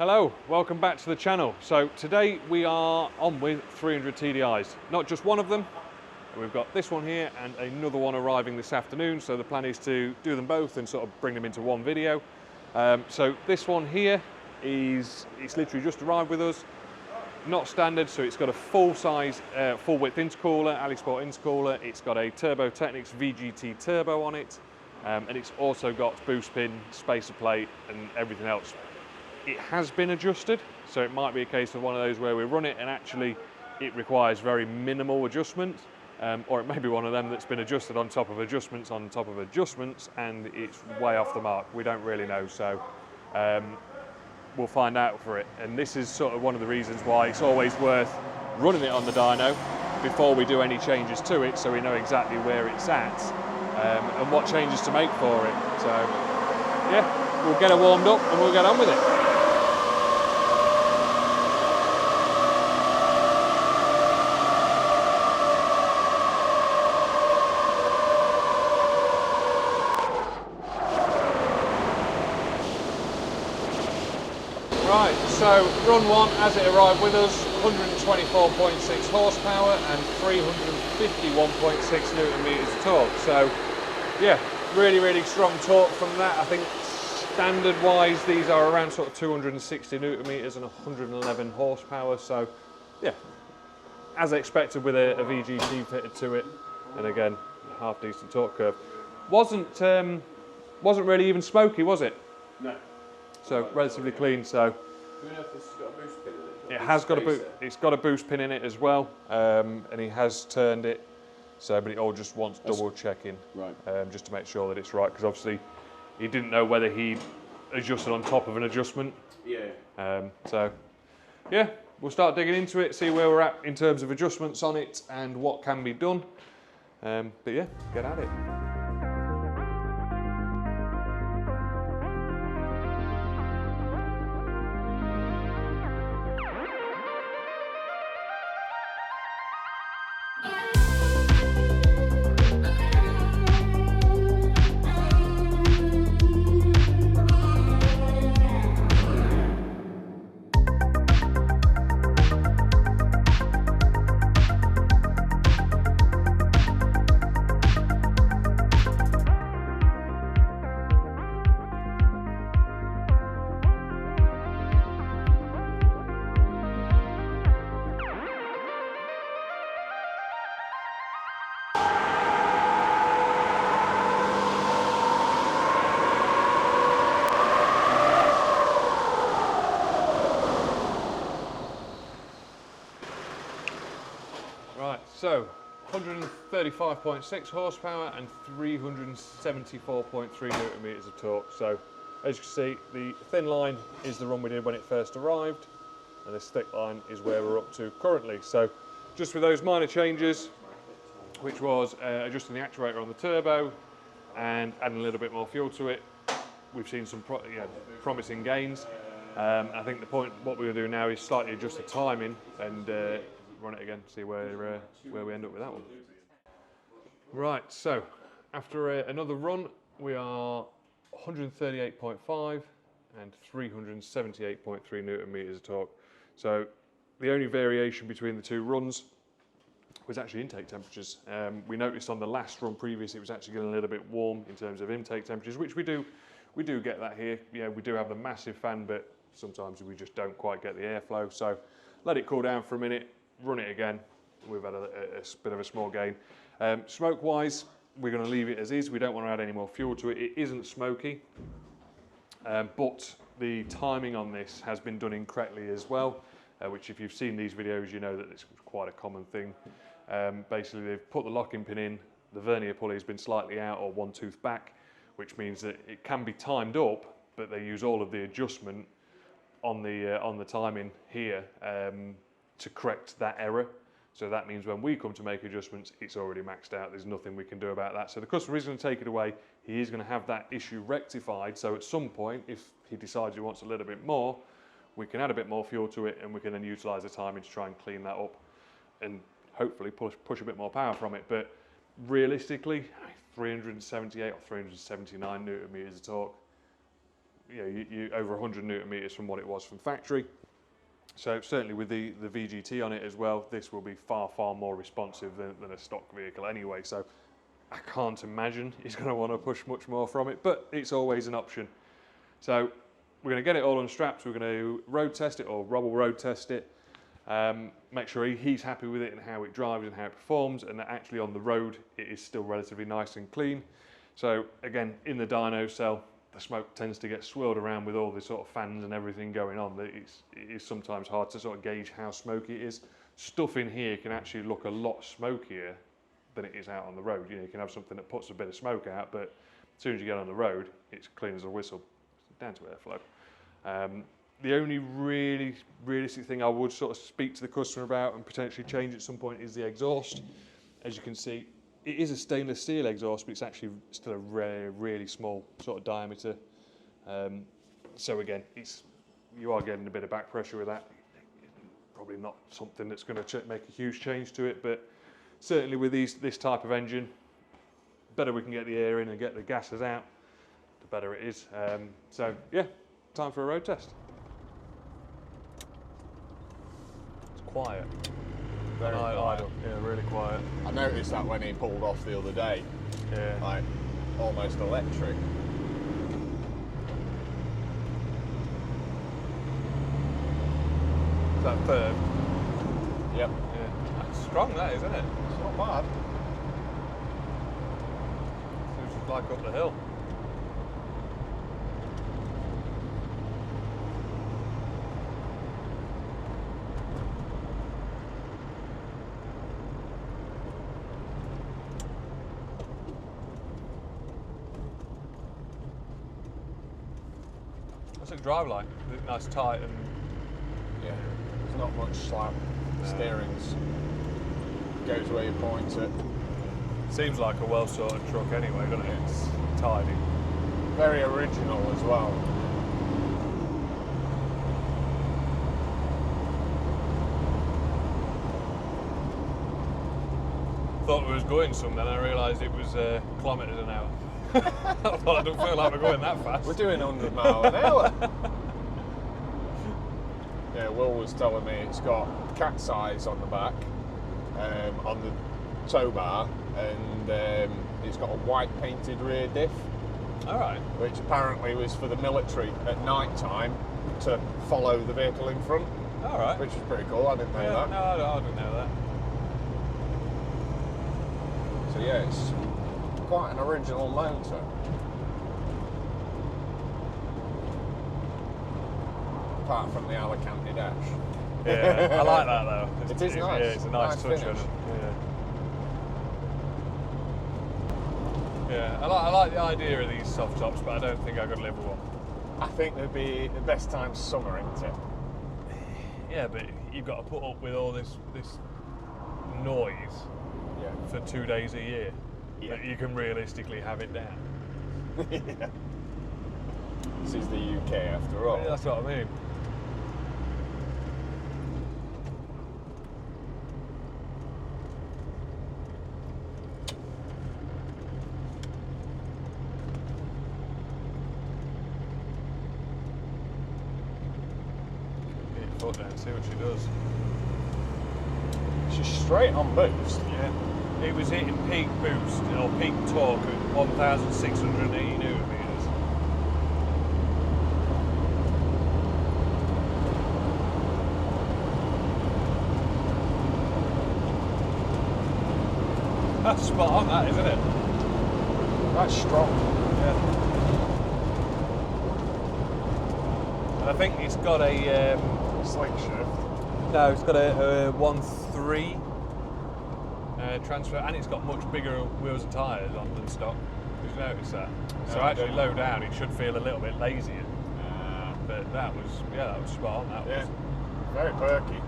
Hello, welcome back to the channel. So today we are on with 300 TDIs, not just one of them. We've got this one here and another one arriving this afternoon. So the plan is to do them both and sort of bring them into one video. So this one here it's literally just arrived with us. Not standard, so it's got a full-size, full-width intercooler, AliSport intercooler. It's got a Turbo Technics VGT turbo on it, and it's also got boost pin, spacer plate, and everything else. It has been adjusted, so it might be a case of one of those where we run it and actually it requires very minimal adjustment, or it may be one of them that's been adjusted on top of adjustments on top of adjustments, and it's way off the mark. We don't really know, so we'll find out for it. And this is sort of one of the reasons why it's always worth running it on the dyno before we do any changes to it, so we know exactly where it's at and what changes to make for it. So yeah, we'll get it warmed up and we'll get on with it. Right, so run one as it arrived with us, 124.6 horsepower and 351.6 Newton meters of torque. So yeah, really strong torque from that. I think standard wise these are around sort of 260 Newton meters and 111 horsepower. So yeah, as expected with a VGT fitted to it, and again, half decent torque curve. Wasn't really even smoky, was it? No. So relatively clean. So Do you know if this has got a boost pin in it? it has got a boost. It's got a boost pin in it as well, and he has turned it. So, but it all just wants double checking, right? Just to make sure that it's right, because obviously he didn't know whether he adjusted on top of an adjustment. Yeah. So yeah, we'll start digging into it, see where we're at in terms of adjustments on it and what can be done. But yeah, get at it. Right, so 135.6 horsepower and 374.3 Newton meters of torque. So as you can see, the thin line is the run we did when it first arrived, and this thick line is where we're up to currently. So just with those minor changes, which was adjusting the actuator on the turbo and adding a little bit more fuel to it, we've seen some promising gains. I think the point, what we're going to do now is slightly adjust the timing and run it again, see where we end up with that one. Right, so after another run, we are 138.5 and 378.3 Newton meters of torque. So the only variation between the two runs was actually intake temperatures. We noticed on the last run previous it was actually getting a little bit warm in terms of intake temperatures, which we do get that here. Yeah, we do have the massive fan, but sometimes we just don't quite get the airflow. So let it cool down for a minute, run it again. We've had a bit of a small gain. Smoke wise, we're going to leave it as is. We don't want to add any more fuel to it. It isn't smoky, but the timing on this has been done incorrectly as well, which if you've seen these videos, you know that it's quite a common thing. Basically, they've put the locking pin in, the vernier pulley has been slightly out or one tooth back, which means that it can be timed up, but they use all of the adjustment on the timing here to correct that error. So that means when we come to make adjustments, it's already maxed out. There's nothing we can do about that. So the customer is going to take it away. He is going to have that issue rectified. So at some point, if he decides he wants a little bit more, we can add a bit more fuel to it, and we can then utilise the timing to try and clean that up and hopefully push a bit more power from it. But realistically, 378 or 379 Newton meters of torque, you over 100 newton meters from what it was from factory. So certainly with the VGT on it as well, this will be far more responsive than a stock vehicle anyway. So I can't imagine he's going to want to push much more from it, but it's always an option. So we're going to get it all unstrapped. We're going to road test it, or Rob will road test it. Make sure he's happy with it and how it drives and how it performs, and that actually on the road it is still relatively nice and clean. So again, in the dyno cell, the smoke tends to get swirled around with all the sort of fans and everything going on. It is sometimes hard to sort of gauge how smoky it is. Stuff in here can actually look a lot smokier than it is out on the road. You can have something that puts a bit of smoke out, but as soon as you get on the road, it's clean as a whistle, down to airflow. The only really realistic thing I would sort of speak to the customer about and potentially change at some point is the exhaust. As you can see, it is a stainless steel exhaust, but it's actually still a really small sort of diameter. So again, you are getting a bit of back pressure with that. Probably not something that's going to make a huge change to it, but certainly with this type of engine, better we can get the air in and get the gases out, the better it is. So yeah, time for a road test. It's quiet. Very quiet. Yeah, really quiet. I noticed that when he pulled off the other day. Yeah. Like, almost electric. Is that third? Yep. Yeah. That's strong, that is, isn't it? It's not bad. Seems like up the hill. What's it drive like? Is it nice, tight, and Yeah. There's not much slap. Steering's goes where you point it. seems like a well-sorted truck anyway, doesn't it? It's tidy. Very original as well. Thought we was going some, then I realised it was kilometres an hour. I thought I don't feel like we're going that fast. We're doing 100 mile an hour. Yeah, Will was telling me it's got cat's eyes on the back, on the tow bar, and it's got a white painted rear diff. All right. Which apparently was for the military at night time to follow the vehicle in front. All right. Which was pretty cool. I didn't know that. No, I didn't know that. So yeah, it's quite an original motor. Apart from the Alicante dash. Yeah, I like that though. It is nice. Yeah, it's a nice touch finish. on it. Yeah. Yeah, I like the idea of these soft tops, but I don't think I could live with one. I think it'd be the best time summer, isn't it? Yeah, but you've got to put up with all this noise Yeah. for 2 days a year. Yeah. That you can realistically have it down. Yeah. This is the UK after all. Yeah, that's what I mean. Get your foot down, see what she does. She's straight on boost. Yeah. It was hitting peak boost or peak torque at 1,680 newton meters. That's spot on, that, isn't it? That's strong. Yeah. And I think it's got a Slick shift. no, it's got a 1.3 transfer, and it's got much bigger wheels and tyres on than stock. Did you notice that? So No, I actually, didn't. low down, it should feel a little bit lazier. But that was spot on. That Yeah. was. Very perky.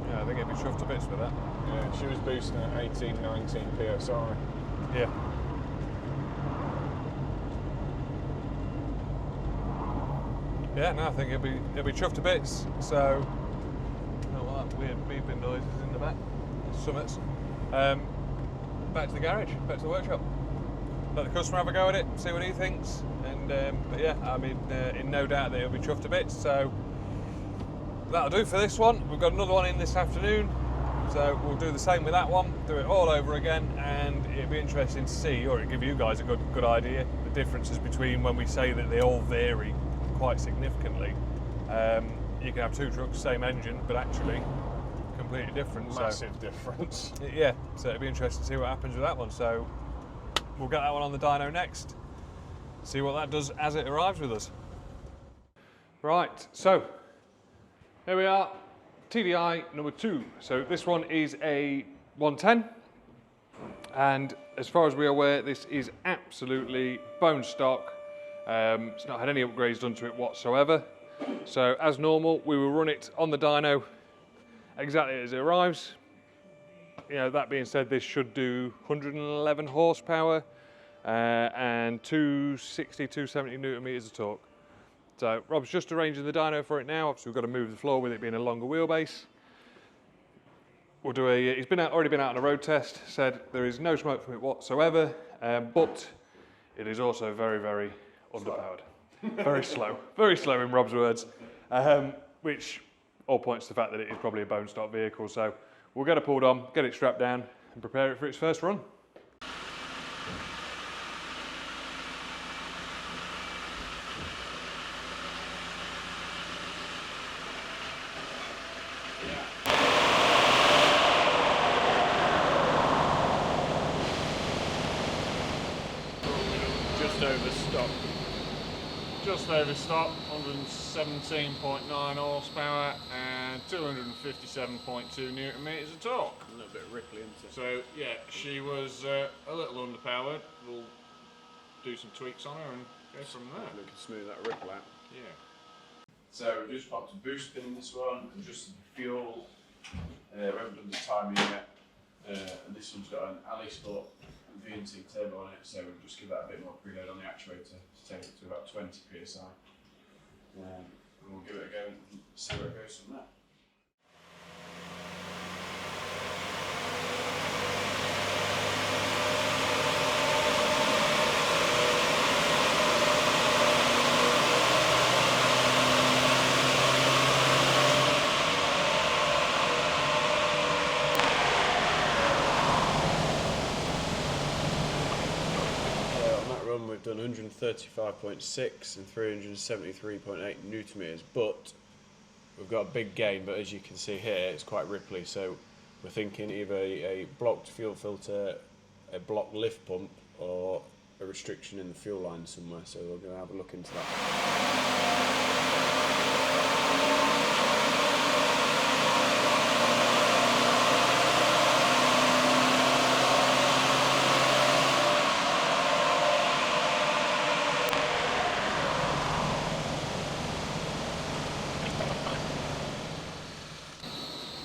Yeah, I think it'd be chuffed to bits with that. Yeah, she was boosting at 18, 19 PSI. Yeah. Yeah, no, I think it'll be chuffed to bits. So, all that weird beeping noises in the back. Summits. Back to the garage. Back to the workshop. let the customer have a go at it, see what he thinks. And but yeah, I mean, in no doubt that he'll be chuffed a bit. So that'll do for this one. We've got another one in this afternoon, so we'll do the same with that one, do it all over again, and it'll be interesting to see, or it'll give you guys a good idea, the differences between when we say that they all vary quite significantly. You can have two trucks, same engine, but actually completely different. Massive difference. Yeah, so it'll be interesting to see what happens with that one. So we'll get that one on the dyno next, see what that does as it arrives with us. Right, so here we are, TDI number 2. So this one is a 110, and as far as we're aware, this is absolutely bone stock. It's not had any upgrades done to it whatsoever. So as normal, we will run it on the dyno exactly as it arrives. You know, that being said, this should do 111 horsepower and 260, 270 newton meters of torque. So Rob's just arranging the dyno for it now. Obviously we've got to move the floor with it being a longer wheelbase. We'll do a, he's already been out on a road test, said there is no smoke from it whatsoever, but it is also very, very underpowered. Very slow in Rob's words, which all points to the fact that it is probably a bone stock vehicle. So we'll get it pulled on, get it strapped down and prepare it for its first run. Just over stock, 117.9 horsepower and 257.2 newton meters of torque. A little bit ripply, isn't it? So yeah, she was a little underpowered. We'll do some tweaks on her and go from there. We can smooth that ripple out. Yeah. So we've just popped a boost pin in this one, and just the fuel. We haven't done the timing yet. And this one's got an AliSport VNT turbo on it, so we'll just give that a bit more preload on the actuator to take it to about 20 psi. And we'll give it a go and see where it goes from there. We've done 135.6 and 373.8 newton meters, but we've got a big gain. But as you can see here, it's quite ripply. So we're thinking either a blocked fuel filter, a blocked lift pump, or a restriction in the fuel line somewhere. So we're going to have a look into that.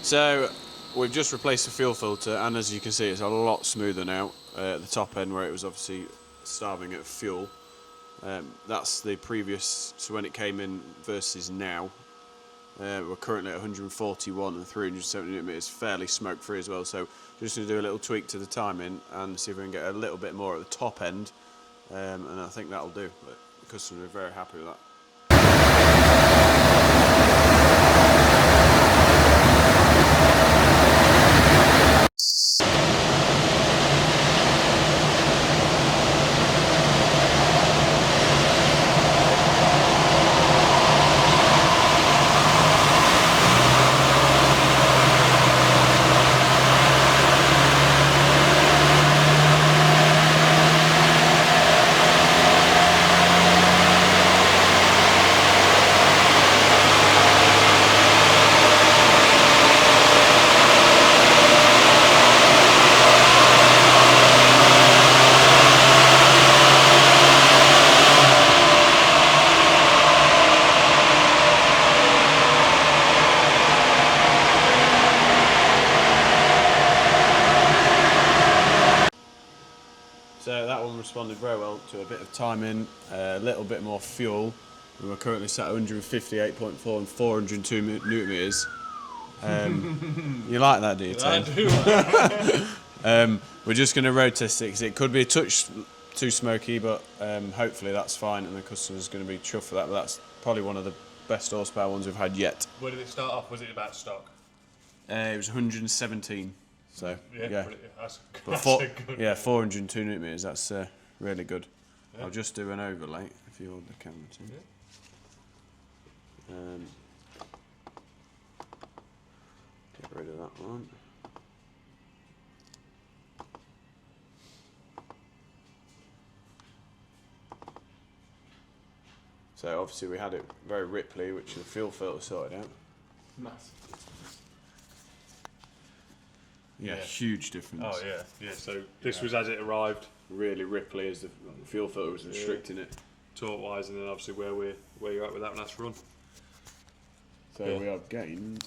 So we've just replaced the fuel filter, and as you can see, it's a lot smoother now at the top end where it was obviously starving at fuel. That's the previous, so when it came in versus now. We're currently at 141 and 370 newton meters, fairly smoke free as well. So just going to do a little tweak to the timing and see if we can get a little bit more at the top end, and I think that'll do. But the customer are very happy with that. So that one responded very well to a bit of timing, a little bit more fuel. We're currently sat at 158.4 and 402 newton meters. You like that, do you, Tim? I do like that. We're just going to road test it because it could be a touch too smoky, but hopefully that's fine, and the customer's going to be chuffed for that. But that's probably one of the best horsepower ones we've had yet. Where did it start off? Was it about stock? It was 117. So yeah. That's But a good one. 402 newton meters. That's really good. Yeah. I'll just do an overlay if you hold the camera to. Yeah. Get rid of that one. So obviously we had it very Ripley, which the fuel filter sorted out. Massive. Yeah, huge difference. Oh yeah. So this was as it arrived, Really Ripley as the fuel filter was restricting it. torque-wise, and then obviously where you're at with that last run. So we have gained.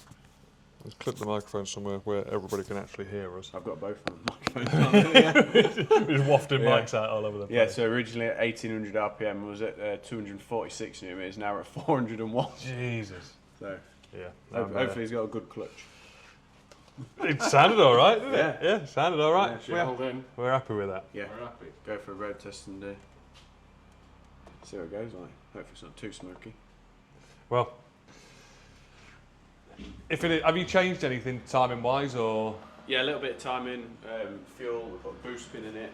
Let's clip the microphone somewhere where everybody can actually hear us. I've got both of the microphones on. Just wafting mics out all over the place. Yeah, so originally at 1800 RPM was at 246 newton meters, now we're at 401. Jesus. So Yeah. hopefully he's got a good clutch. It sounded all right, didn't Yeah. it? Yeah, it sounded all right. Yeah, hold in. We're happy with that. Yeah, We're happy. go for a road test and see how it goes. Like, hopefully it's not too smoky. Well, if it is, have you changed anything timing-wise, or? Yeah, a little bit of timing, fuel, we've got a boost pin in it,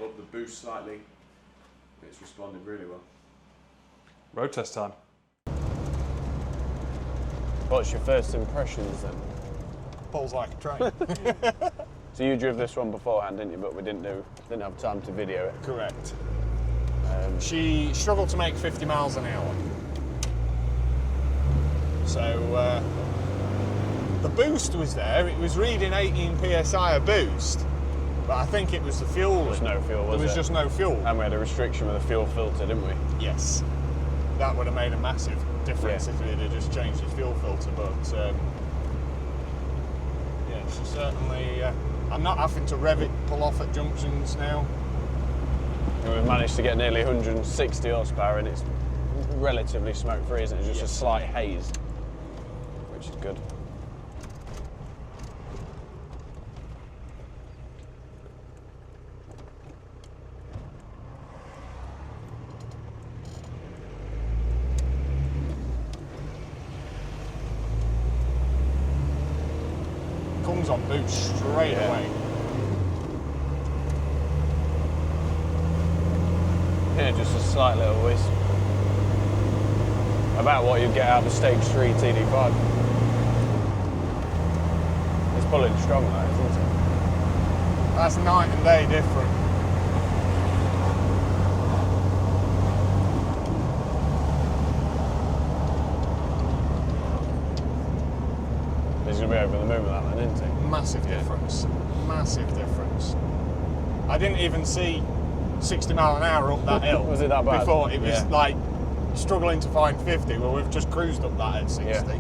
up the boost slightly. It's responded really well. Road test time. What's your first impressions then? Pulls like a train. So you drove this one beforehand, didn't you? But we didn't have time to video it. Correct. She struggled to make 50 miles an hour. So the boost was there. It was reading 18 psi a boost, but I think it was the fuel. There was no fuel, was There was it? just no fuel. And we had a restriction with the fuel filter, didn't we? Yes, that would have made a massive difference Yeah. if it had just changed its fuel filter. But yeah, she certainly. I'm not having to rev it, pull off at junctions now. And we've managed to get nearly 160 horsepower, and it's relatively smoke-free, isn't it? Just a slight haze, which is good. Comes on boost straight away. Yeah, just a slight little whisk. About what you'd get out of a stage 3 TD5. It's pulling strong, that, isn't it? That's night and day different. He's going to be over the moon with that then, isn't he? Massive difference. Massive difference. I didn't even see 60 mile an hour up that hill. Was it that bad? Before it was Yeah. like struggling to find 50. Well, we've just cruised up that at 60. Yeah.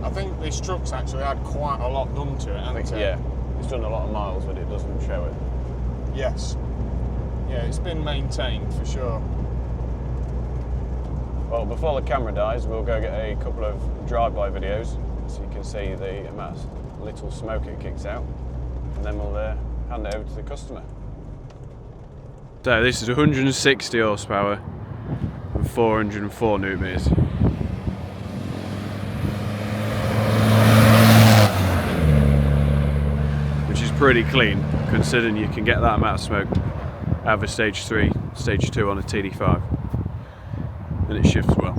I think this truck's actually had quite a lot done to it, hasn't it? Yeah. It's done a lot of miles, but it doesn't show it. Yes. Yeah, it's been maintained for sure. Well, before the camera dies, we'll go get a couple of drive-by videos so you can see the amount of little smoke it kicks out, and then we'll hand it over to the customer. So this is 160 horsepower and 404 newton meters. Which is pretty clean, considering you can get that amount of smoke out of a stage 3, stage 2 on a TD5. And it shifts well.